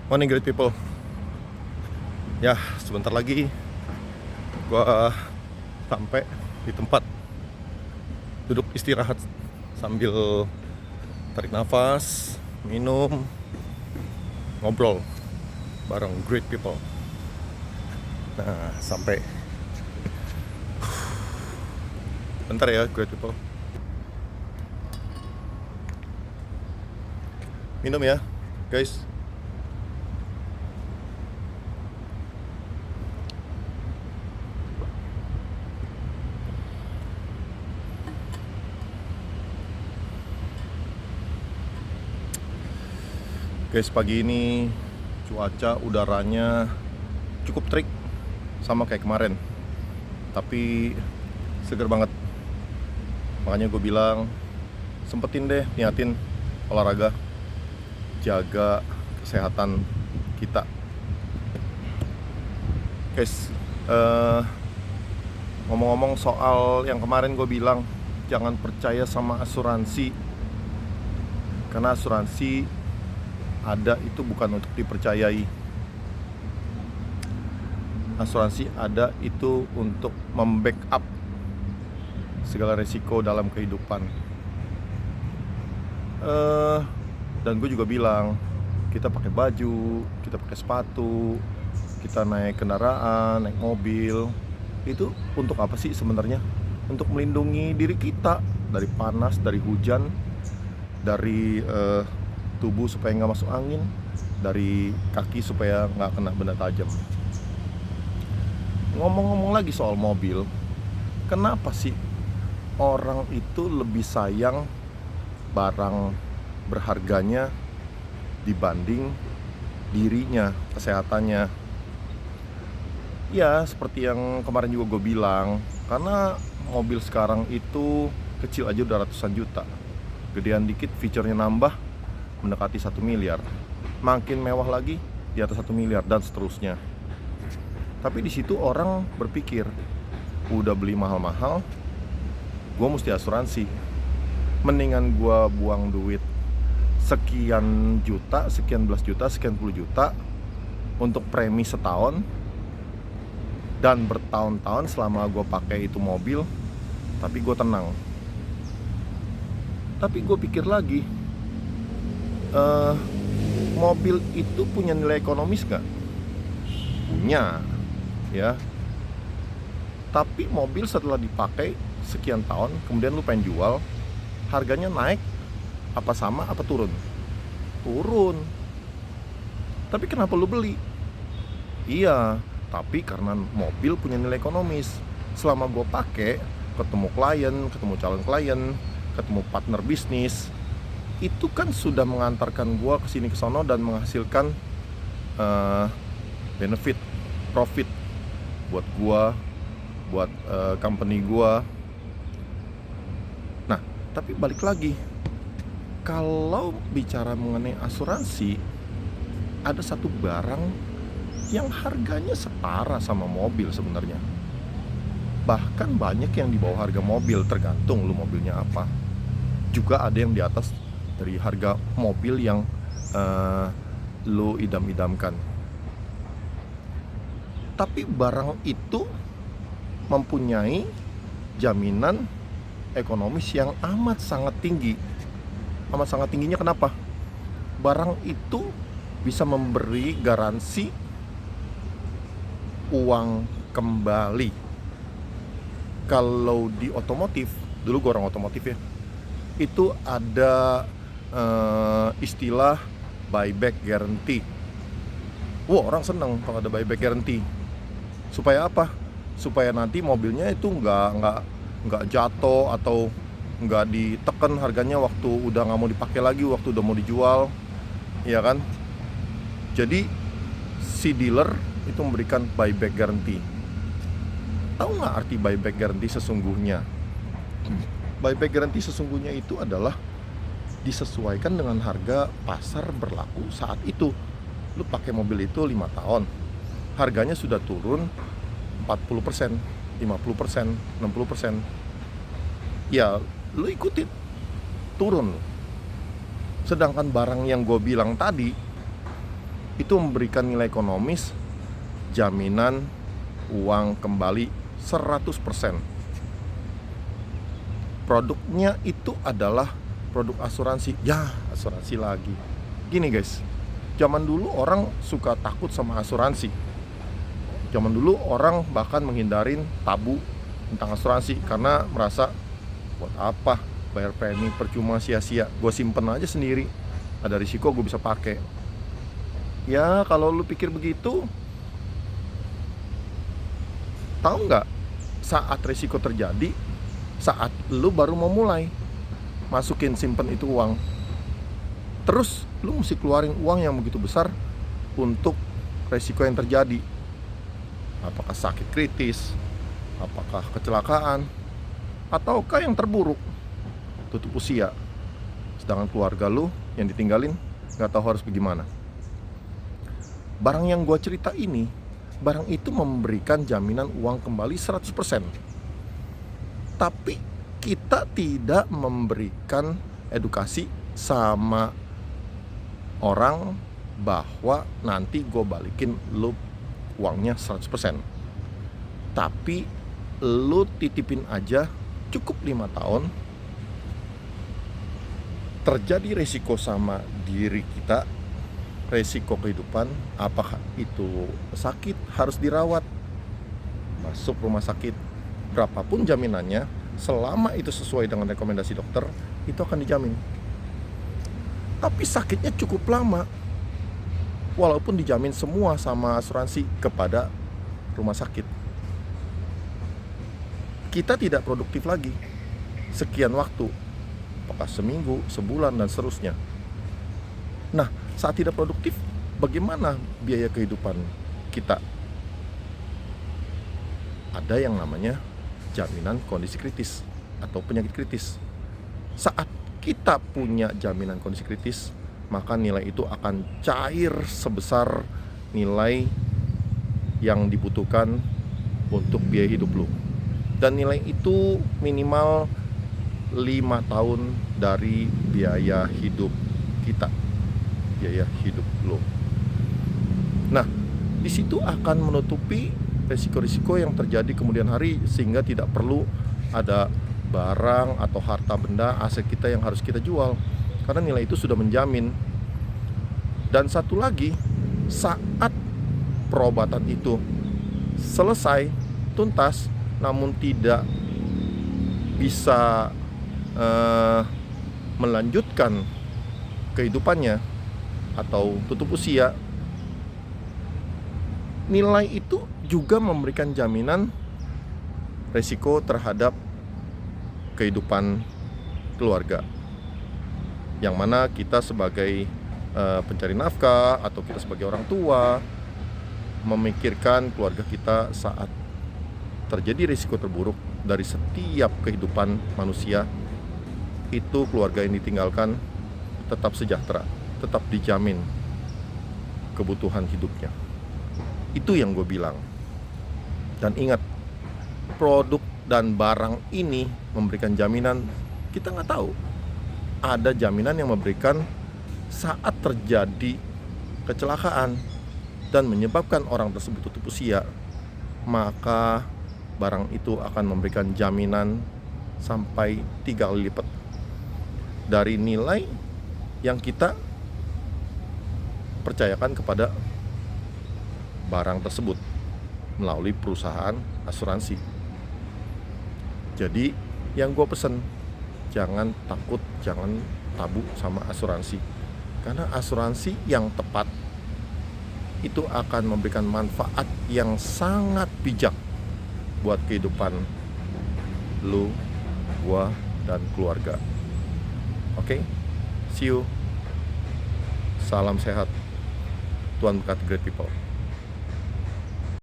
Morning great people. Ya, sebentar lagi gua sampai di tempat duduk istirahat sambil tarik nafas, minum, ngobrol bareng great people. Nah, sampai bentar ya great people. Minum ya, guys. Guys, pagi ini cuaca udaranya cukup terik sama kayak kemarin, tapi seger banget. Makanya gue bilang sempetin deh niatin olahraga, jaga kesehatan kita. Guys, ngomong-ngomong soal yang kemarin gue bilang jangan percaya sama asuransi, karena asuransi ada itu bukan untuk dipercayai. Asuransi ada itu untuk membackup segala resiko dalam kehidupan. Dan gue juga bilang kita pakai baju, kita pakai sepatu, kita naik kendaraan, naik mobil, itu untuk apa sih sebenarnya? Untuk melindungi diri kita dari panas, dari hujan, dari tubuh supaya nggak masuk angin, dari kaki supaya nggak kena benda tajam. Ngomong-ngomong lagi soal mobil, kenapa sih orang itu lebih sayang barang berharganya dibanding dirinya, kesehatannya? Ya, seperti yang kemarin juga gue bilang, karena mobil sekarang itu kecil aja udah ratusan juta, gedean dikit fiturnya nambah mendekati 1 miliar, makin mewah lagi di atas 1 miliar dan seterusnya. Tapi di situ orang berpikir, udah beli mahal-mahal, gue mesti asuransi. Mendingan gue buang duit sekian juta, sekian belas juta, sekian puluh juta untuk premi setahun, dan bertahun-tahun selama gue pakai itu mobil, tapi gue tenang. Tapi gue pikir lagi, mobil itu punya nilai ekonomis gak? Punya, ya. Tapi mobil setelah dipakai sekian tahun, kemudian lu pengen jual, harganya naik apa sama apa turun? Turun. Tapi kenapa lu beli? Iya, tapi karena mobil punya nilai ekonomis. Selama gue pakai, ketemu klien, ketemu calon klien, ketemu partner bisnis, itu kan sudah mengantarkan gue kesini kesono dan menghasilkan benefit, profit buat gue, buat company gue. Nah, tapi balik lagi, kalau bicara mengenai asuransi, ada satu barang yang harganya setara sama mobil sebenarnya. Bahkan banyak yang di bawah harga mobil, tergantung lu mobilnya apa. Juga ada yang di atas dari harga mobil yang lu idam-idamkan. Tapi barang itu mempunyai jaminan ekonomis yang amat sangat tinggi. Amat sangat tingginya kenapa? Barang itu bisa memberi garansi uang kembali. Kalau di otomotif, dulu gue orang otomotif ya, itu ada istilah buyback guarantee. Wah, orang seneng kalau ada buyback guarantee. Supaya apa? Supaya nanti mobilnya itu nggak jatuh atau nggak ditekan harganya waktu udah nggak mau dipakai lagi, waktu udah mau dijual, ya kan? Jadi si dealer itu memberikan buyback guarantee. Tahu nggak arti buyback guarantee sesungguhnya? Buyback guarantee sesungguhnya itu adalah disesuaikan dengan harga pasar berlaku saat itu. Lu pakai mobil itu 5 tahun, harganya sudah turun 40%, 50%, 60%. Ya, lu ikutin, turun. Sedangkan barang yang gue bilang tadi, itu memberikan nilai ekonomis jaminan uang kembali 100%. Produknya itu adalah produk asuransi. Ya, asuransi lagi. Gini guys, zaman dulu orang suka takut sama asuransi. Zaman dulu orang bahkan menghindarin tabu tentang asuransi karena merasa, buat apa bayar premi percuma, sia-sia, gue simpen aja sendiri, ada risiko gue bisa pakai. Ya kalau lu pikir begitu, tahu nggak, saat risiko terjadi, saat lu baru mau mulai masukin simpen itu uang, terus lu mesti keluarin uang yang begitu besar untuk risiko yang terjadi. Apakah sakit kritis, apakah kecelakaan, ataukah yang terburuk, tutup usia. Sedangkan keluarga lu yang ditinggalin nggak tahu harus bagaimana. Barang yang gua cerita ini, barang itu memberikan jaminan uang kembali 100%. Tapi kita tidak memberikan edukasi sama orang bahwa nanti gue balikin lu uangnya 100%. Tapi lu titipin aja cukup 5 tahun. Terjadi resiko sama diri kita, resiko kehidupan, apakah itu sakit harus dirawat, masuk rumah sakit, berapapun jaminannya, selama itu sesuai dengan rekomendasi dokter, itu akan dijamin. Tapi sakitnya cukup lama, walaupun dijamin semua sama asuransi kepada rumah sakit. Kita tidak produktif lagi sekian waktu, apakah seminggu, sebulan, dan seterusnya. Nah, saat tidak produktif, bagaimana biaya kehidupan kita? Ada yang namanya jaminan kondisi kritis atau penyakit kritis. Saat kita punya jaminan kondisi kritis, maka nilai itu akan cair sebesar nilai yang dibutuhkan untuk biaya hidup lu. Dan nilai itu minimal 5 tahun dari biaya hidup kita, biaya hidup lo. Nah, di situ akan menutupi risiko-risiko yang terjadi kemudian hari, sehingga tidak perlu ada barang atau harta benda, aset kita yang harus kita jual, karena nilai itu sudah menjamin. Dan satu lagi, saat perobatan itu selesai, tuntas, namun tidak bisa melanjutkan kehidupannya atau tutup usia, nilai itu juga memberikan jaminan resiko terhadap kehidupan keluarga, yang mana kita sebagai pencari nafkah atau kita sebagai orang tua memikirkan keluarga kita saat terjadi risiko terburuk dari setiap kehidupan manusia. Itu keluarga yang ditinggalkan tetap sejahtera, tetap dijamin kebutuhan hidupnya. Itu yang gue bilang. Dan ingat, produk dan barang ini memberikan jaminan. Kita nggak tahu, ada jaminan yang memberikan saat terjadi kecelakaan dan menyebabkan orang tersebut tutup usia, maka barang itu akan memberikan jaminan sampai 3 kali lipat dari nilai yang kita percayakan kepada barang tersebut melalui perusahaan asuransi. Jadi yang gue pesen, jangan takut, jangan tabu sama asuransi, karena asuransi yang tepat itu akan memberikan manfaat yang sangat bijak buat kehidupan lu, gua, dan keluarga. Oke, see you. Salam sehat. Tuhan berkati great people.